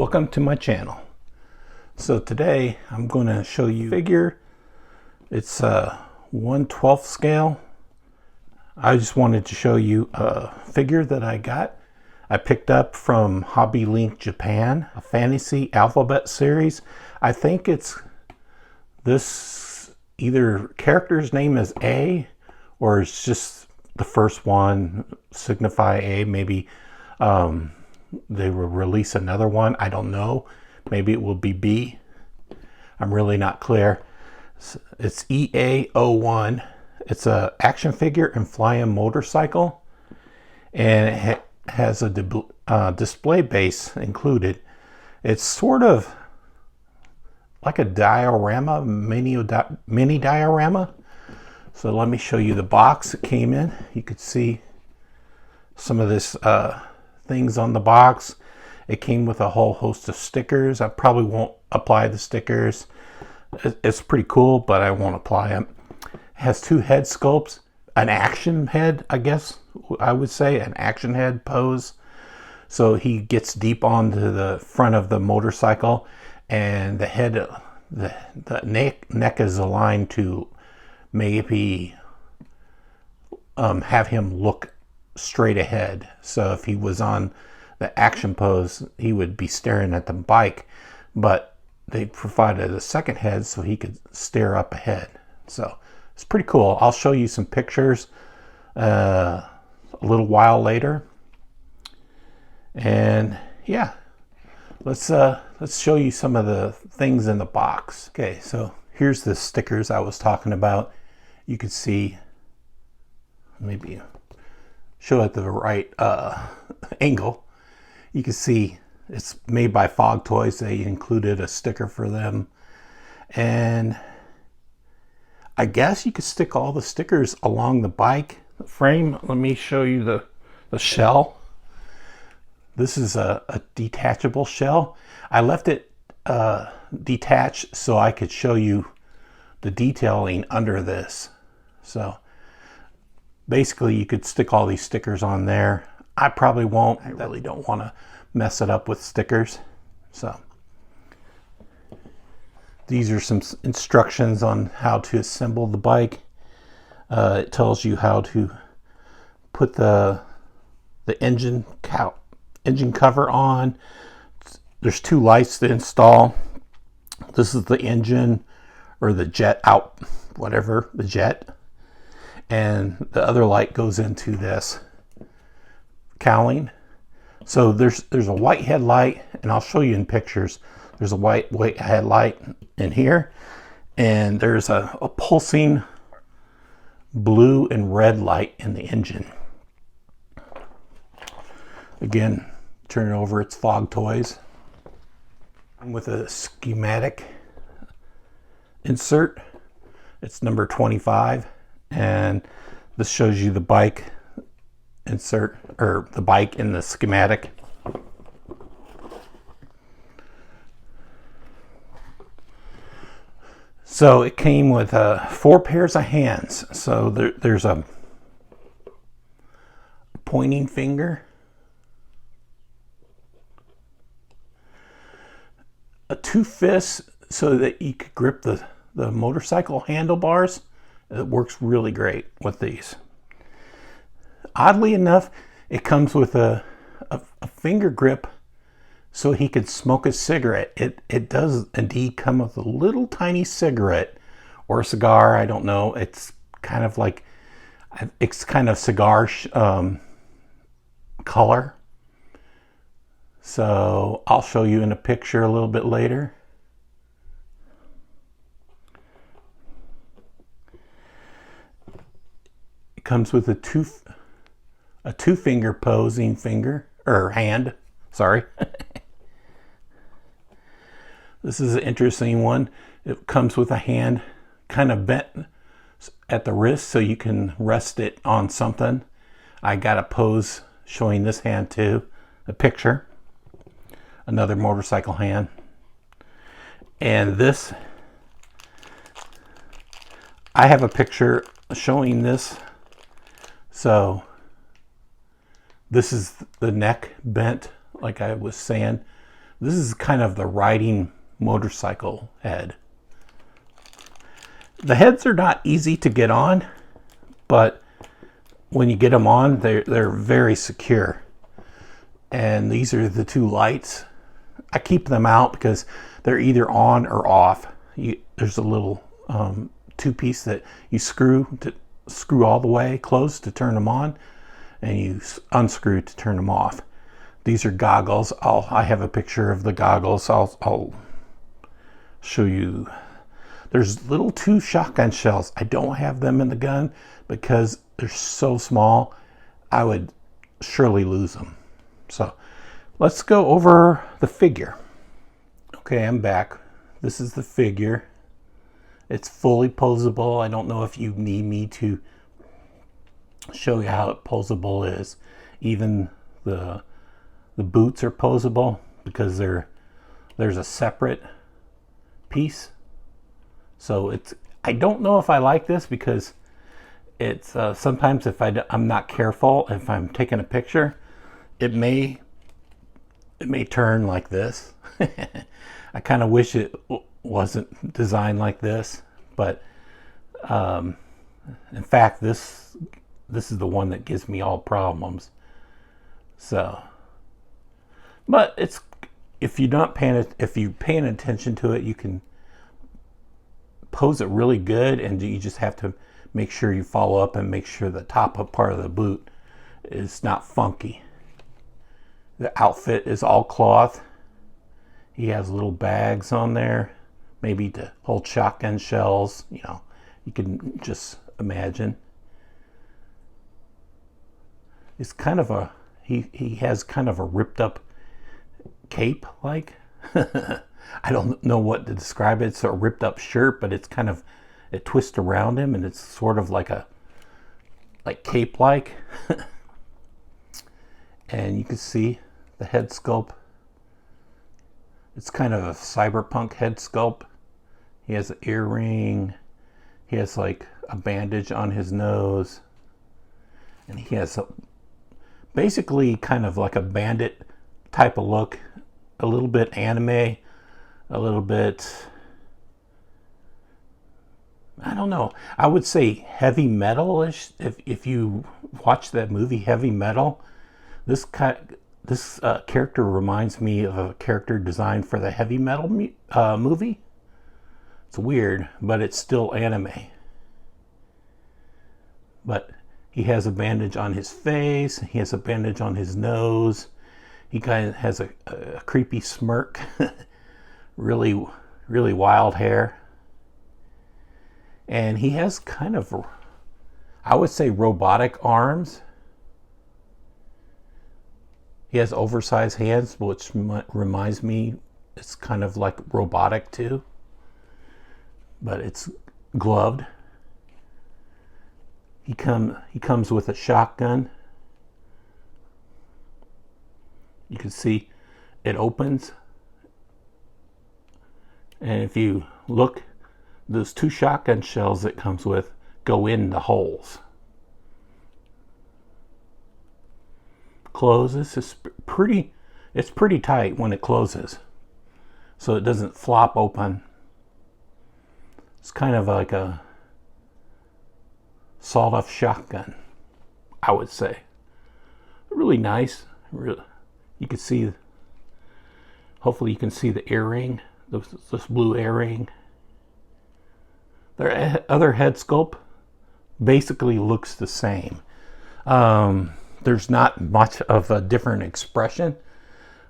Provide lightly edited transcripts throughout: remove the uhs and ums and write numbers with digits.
Welcome to my channel. So today I'm going to show you a figure. It's a 1/12 scale. I just wanted to show you a figure that I got. I picked up from Hobby Link Japan, a fantasy alphabet series. I think it's this either character's name is A or it's just the first one signify A. Maybe they will release another one. I don't know. Maybe it will be B. I'm really not clear. It's EA01. It's a action figure and flying motorcycle, and it has a display base included. It's sort of like a diorama, mini diorama. So let me show you the box it came in. You could see some of this things on the box. It came with a whole host of stickers. I probably won't apply the stickers. It's pretty cool, but I won't apply them. It has two head sculpts, an action head, I guess I would say, an action head pose. So he gets deep onto the front of the motorcycle, and the head, the neck is aligned to maybe have him look straight ahead. So if he was on the action pose, he would be staring at the bike, but they provided a second head so he could stare up ahead. So it's pretty cool. I'll show you some pictures a little while later. And yeah, let's show you some of the things in the box. Okay, so here's the stickers I was talking about. You can see, maybe show it the right angle. You can see it's made by Fog Toys. They included a sticker for them, and I guess you could stick all the stickers along the bike frame. Let me show you the shell. This is a detachable shell. I left it detached so I could show you the detailing under this. So basically you could stick all these stickers on there. I probably won't. I really don't want to mess it up with stickers. So these are some instructions on how to assemble the bike. It tells you how to put the engine cover on. There's two lights to install. This is the engine or the jet out, whatever, the jet. And the other light goes into this cowling. So there's a white headlight, and I'll show you in pictures. There's a white headlight in here, and there's a pulsing blue and red light in the engine. Again, turn it over, it's Fog Toys. I'm with a schematic insert. It's number 25, and this shows you the bike insert, or the bike in the schematic. So it came with 4 pairs of hands. So there's a pointing finger, a 2 fists so that you could grip the motorcycle handlebars. It works really great with these. Oddly enough, it comes with a finger grip so he could smoke a cigarette. It does indeed come with a little tiny cigarette or a cigar. I don't know. It's kind of like, it's kind of cigar color. So I'll show you in a picture a little bit later. It comes with a two finger posing finger, or hand, sorry. This is an interesting one. It comes with a hand kind of bent at the wrist so you can rest it on something. I got a pose showing this hand too, a picture. Another motorcycle hand. And this, I have a picture showing this. So this is the neck bent, like I was saying. This is kind of the riding motorcycle head. The heads are not easy to get on, but when you get them on, they're very secure. And these are the two lights. I keep them out because they're either on or off. There's a little two-piece that you screw all the way closed to turn them on, and you unscrew to turn them off. These are goggles. I have a picture of the goggles. I'll show you. There's little 2 shotgun shells. I don't have them in the gun because they're so small. I would surely lose them. So let's go over the figure. Okay, I'm back. This is the figure. It's fully posable. I don't know if you need me to show you how posable is. Even the boots are posable because there's a separate piece. So I don't know if I like this because it's sometimes if I'm not careful, if I'm taking a picture, it may turn like this. I kind of wish it wasn't designed like this, but in fact this is the one that gives me all problems. So, but it's if you're paying attention to it, you can pose it really good, and you just have to make sure you follow up and make sure the top part of the boot is not funky. The outfit is all cloth. He has little bags on there, maybe to hold shotgun shells. You know, you can just imagine. It's kind of he has kind of a ripped up cape like. I don't know what to describe it. It's a ripped up shirt, but it twists around him, and it's sort of like cape like. And you can see the head sculpt. It's kind of a cyberpunk head sculpt. He has an earring. He has like a bandage on his nose, and he has basically kind of like a bandit type of look, a little bit anime, a little bit, I don't know, I would say heavy metal-ish. If you watch that movie Heavy Metal, this character reminds me of a character designed for the Heavy Metal movie. It's weird, but it's still anime. But he has a bandage on his face. He has a bandage on his nose. He kind of has a creepy smirk. Really, really wild hair. And he has kind of, I would say, robotic arms. He has oversized hands, which reminds me it's kind of like robotic too. But it's gloved. He comes with a shotgun. You can see it opens. And if you look, those 2 shotgun shells it comes with go in the holes. Closes. It's pretty tight when it closes, so it doesn't flop open. It's kind of like a sawed-off shotgun, I would say. Really nice. You can see. Hopefully, you can see the earring. This blue earring. Their other head sculpt basically looks the same. There's not much of a different expression,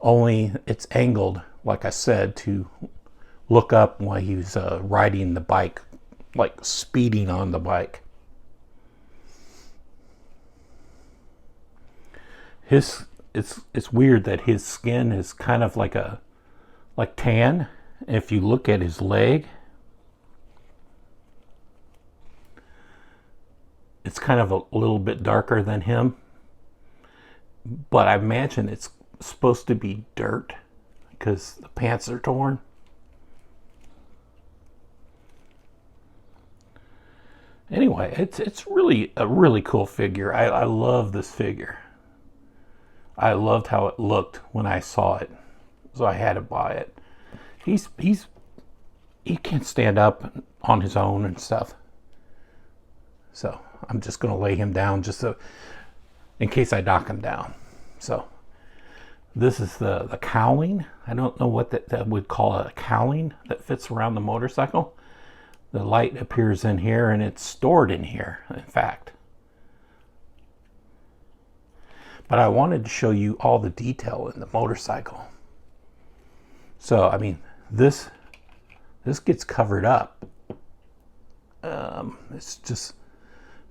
only it's angled, like I said, to look up while he's riding the bike, like speeding on the bike. It's weird that his skin is kind of like tan. If you look at his leg, it's kind of a little bit darker than him. But I imagine it's supposed to be dirt because the pants are torn. Anyway, it's really a really cool figure. I love this figure. I loved how it looked when I saw it. so I had to buy it. He can't stand up on his own and stuff. So I'm just going to lay him down just so, in case I knock him down. So this is the cowling. I don't know what that would call a cowling that fits around the motorcycle. The light appears in here and it's stored in here, in fact. But I wanted to show you all the detail in the motorcycle. So, I mean, this gets covered up. It's just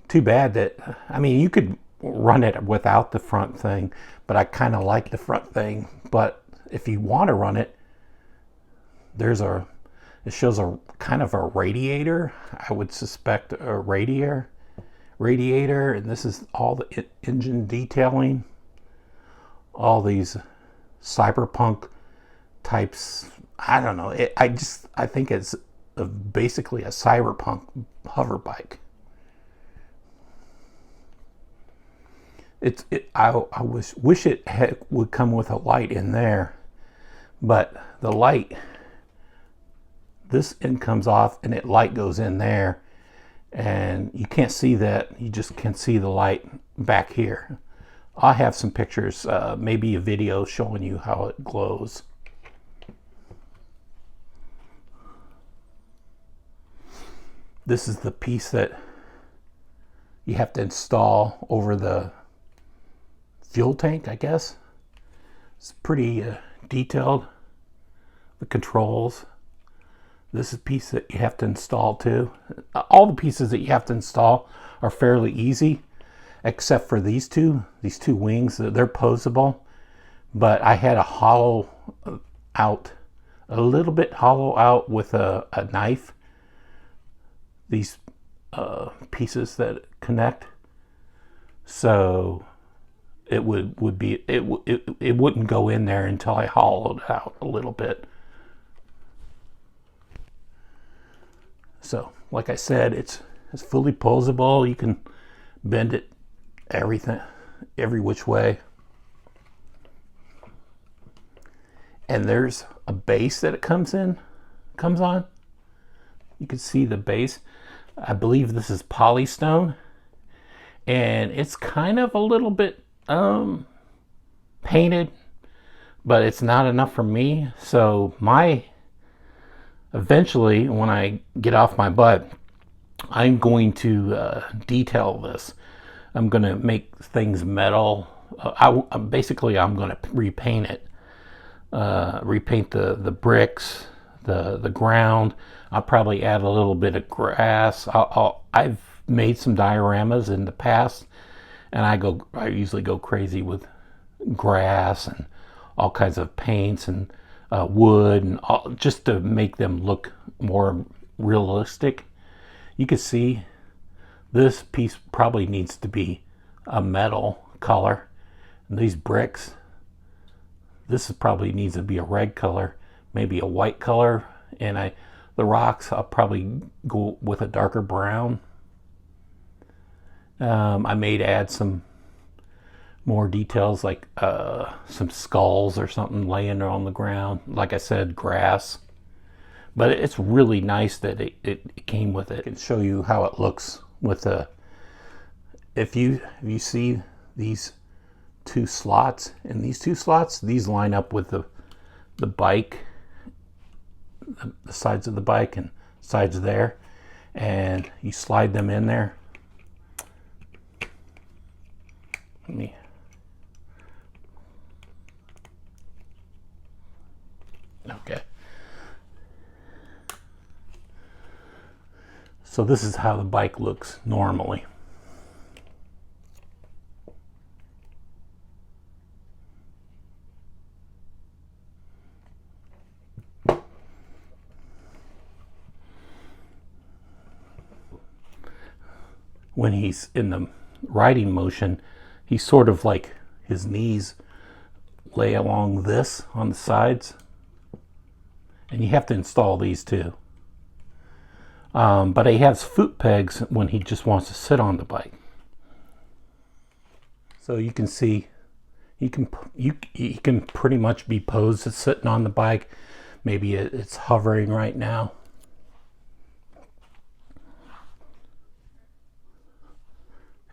too bad that, I mean, you could run it without the front thing, but I kind of like the front thing. But if you want to run it, it shows a kind of a radiator. I would suspect a radiator, and this is all the engine detailing, all these cyberpunk types. I don't know. I think it's basically a cyberpunk hover bike. I wish it would come with a light in there, but the light, this end comes off and light goes in there, and you can't see that. You just can see the light back here. I'll have some pictures, maybe a video showing you how it glows. This is the piece that you have to install over the fuel tank, I guess. It's pretty detailed, the controls. This is a piece that you have to install too. All the pieces that you have to install are fairly easy, except for these two wings. They're posable, but I had a hollow out, a little bit hollow out with a knife, these pieces that connect, so it wouldn't go in there until I hollowed out a little bit. So like I said, it's fully posable. You can bend it every which way, and there's a base that it comes on. You can see the base. I believe this is polystone, and it's kind of a little bit painted, but it's not enough for me. So eventually, when I get off my butt, I'm going to detail this. I'm going to make things metal. I'm going to repaint it. Repaint the bricks, the ground. I'll probably add a little bit of grass. I've made some dioramas in the past, and I usually go crazy with grass and all kinds of paints and wood, and just to make them look more realistic. You can see this piece probably needs to be a metal color, and these bricks, this probably needs to be a red color, maybe a white color, and the rocks, I'll probably go with a darker brown. I may add some more details, like some skulls or something laying on the ground. Like I said, grass. But it's really nice that it came with it. I can show you how it looks with if you see these two slots, and these two slots, these line up with the bike, the sides of the bike and sides there, and you slide them in there. Okay. So this is how the bike looks normally. When he's in the riding motion, he's sort of like, his knees lay along this on the sides, and you have to install these too. But he has foot pegs when he just wants to sit on the bike. So you can see He can pretty much be posed as sitting on the bike. Maybe it's hovering right now.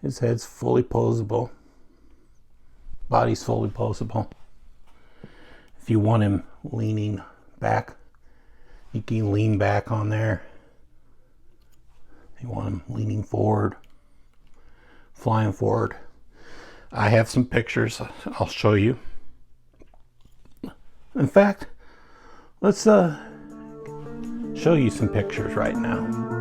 His head's fully posable. Body's fully posable. If you want him leaning back, you can lean back on there. If you want him leaning forward, flying forward. I have some pictures I'll show you. In fact, let's show you some pictures right now.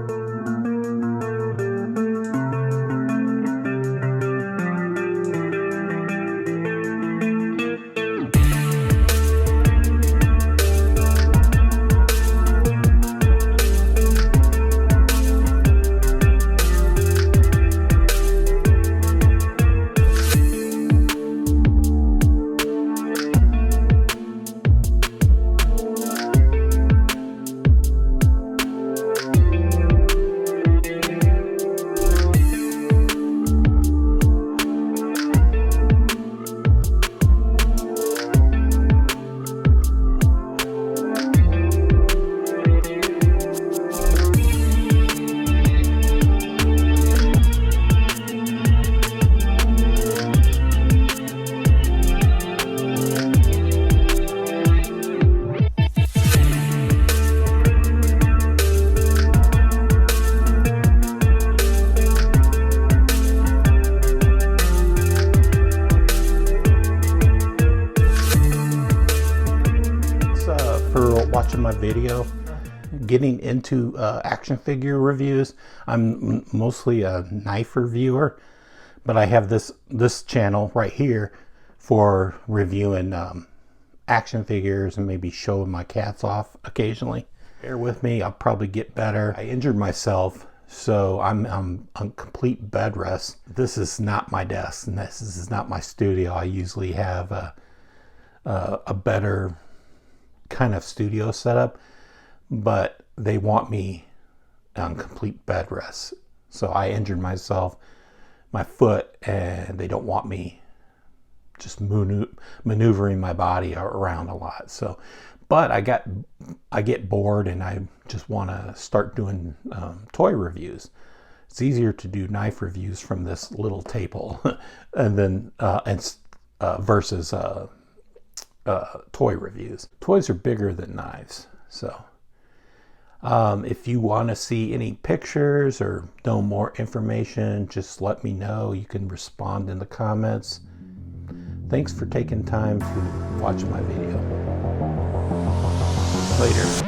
Watching my video, getting into action figure reviews. I'm mostly a knife reviewer, but I have this channel right here for reviewing action figures and maybe showing my cats off occasionally. Bear with me, I'll probably get better. I injured myself, so I'm on complete bed rest. This is not my desk, and this is not my studio. I usually have a better kind of studio setup, but they want me on complete bed rest. So I injured myself, my foot, and they don't want me just maneuvering my body around a lot. So, but I get bored and I just want to start doing toy reviews. It's easier to do knife reviews from this little table and then versus toy reviews. Toys are bigger than knives. So if you want to see any pictures or know more information, just let me know. You can respond in the comments. Thanks for taking time to watch my video. Later.